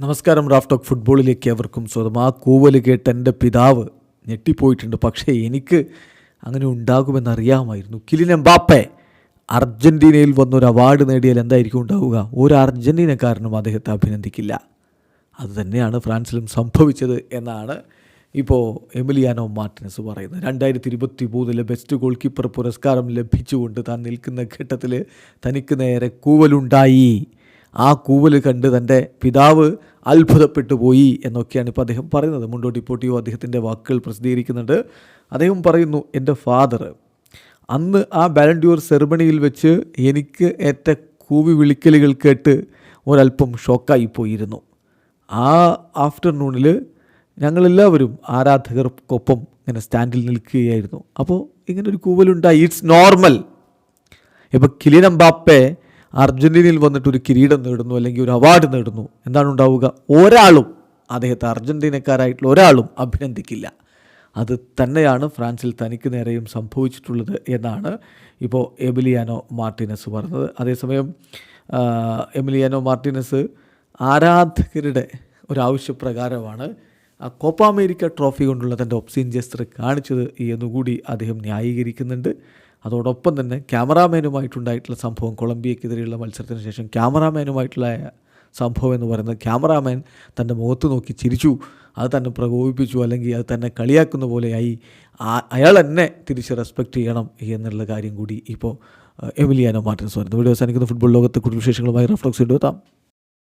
നമസ്കാരം. Raf talk ഫുട്ബോളിലേക്ക് അവർക്കും സ്വന്തം. ആ കൂവൽ കേട്ട് എൻ്റെ പിതാവ് ഞെട്ടിപ്പോയിട്ടുണ്ട്. പക്ഷേ എനിക്ക് അങ്ങനെ ഉണ്ടാകുമെന്നറിയാമായിരുന്നു. കിലിൻ എംബാപ്പെ അർജൻറ്റീനയിൽ വന്നൊരു അവാർഡ് നേടിയാൽ എന്തായിരിക്കും ഉണ്ടാവുക? ഒരു അർജൻറ്റീനക്കാരനും അദ്ദേഹത്തെ അഭിനന്ദിക്കില്ല. അതുതന്നെയാണ് ഫ്രാൻസിലും സംഭവിച്ചത് എന്നാണ് ഇപ്പോൾ എമിലിയാനോ മാർട്ടിനസ് പറയുന്നത്. 2023 ബെസ്റ്റ് ഗോൾ കീപ്പർ പുരസ്കാരം ലഭിച്ചുകൊണ്ട് താൻ നിൽക്കുന്ന ഘട്ടത്തിൽ തനിക്ക് നേരെ കൂവലുണ്ടായി. ആ കൂവൽ കണ്ട് തൻ്റെ പിതാവ് അത്ഭുതപ്പെട്ടു പോയി എന്നൊക്കെയാണ് ഇപ്പോൾ അദ്ദേഹം പറയുന്നത്. മുണ്ടോ ഡിപ്പോർട്ടിവോ അദ്ദേഹത്തിൻ്റെ വാക്കുകൾ പ്രസിദ്ധീകരിക്കുന്നുണ്ട്. അദ്ദേഹം പറയുന്നു, എൻ്റെ ഫാദർ അന്ന് ആ ബാലൻഡിയോർ സെറിമണിയിൽ വെച്ച് എനിക്ക് ഏറ്റ കൂവി വിളിക്കലുകൾ കേട്ട് ഒരല്പം ഷോക്കായിപ്പോയിരുന്നു. ആ ആഫ്റ്റർനൂണിൽ ഞങ്ങളെല്ലാവരും ആരാധകർക്കൊപ്പം ഇങ്ങനെ സ്റ്റാൻഡിൽ നിൽക്കുകയായിരുന്നു. അപ്പോൾ ഇങ്ങനൊരു കൂവലുണ്ടായി. It's normal. ഇപ്പോൾ കിലിൻ എംബാപ്പെ അർജൻറ്റീനയിൽ വന്നിട്ടൊരു കിരീടം നേടുന്നു, അല്ലെങ്കിൽ ഒരു അവാർഡ് നേടുന്നു, എന്താണ് ഉണ്ടാവുക? ഒരാളും അദ്ദേഹത്തെ അർജൻറ്റീനക്കാരായിട്ടുള്ള ഒരാളും അഭിനന്ദിക്കില്ല. അത് തന്നെയാണ് ഫ്രാൻസിൽ തനിക്ക് നേരെയും സംഭവിച്ചിട്ടുള്ളത് എന്നാണ് ഇപ്പോൾ എമിലിയാനോ മാർട്ടിനസ് പറഞ്ഞത്. അതേസമയം എമിലിയാനോ മാർട്ടിനസ് ആരാധകരുടെ ഒരാവശ്യപ്രകാരമാണ് ആ കോപ്പ അമേരിക്ക ട്രോഫി കൊണ്ടുള്ള തൻ്റെ ഒബ്സീൻ ജെസ്റ്റർ കാണിച്ചത് എന്നുകൂടി അദ്ദേഹം ന്യായീകരിക്കുന്നുണ്ട്. അതോടൊപ്പം തന്നെ ക്യാമറാമാനുമായിട്ടുണ്ടായിട്ടുള്ള സംഭവം, കൊളംബിയക്കെതിരെയുള്ള മത്സരത്തിന് ശേഷം ക്യാമറാമാനുമായിട്ടുള്ള സംഭവം എന്ന് പറയുന്നത്, ക്യാമറാമാൻ തൻ്റെ മുഖത്ത് നോക്കി ചിരിച്ചു, അത് തന്നെ പ്രകോപിപ്പിച്ചു, അല്ലെങ്കിൽ അത് തന്നെ കളിയാക്കുന്ന പോലെയായി. അയാൾ എന്നെ തിരിച്ച് റെസ്പെക്റ്റ് ചെയ്യണം എന്നുള്ള കാര്യം കൂടി ഇപ്പോൾ എമിലിയാനോ മാർട്ടിനസ് പറയുന്നു. വീഡിയോ അവസാനിക്കുന്ന ഫുട്ബോൾ ലോകത്തെ കൂടുതൽ വിശേഷങ്ങളുമായി റഫ് ടോക്സ് എത്താം.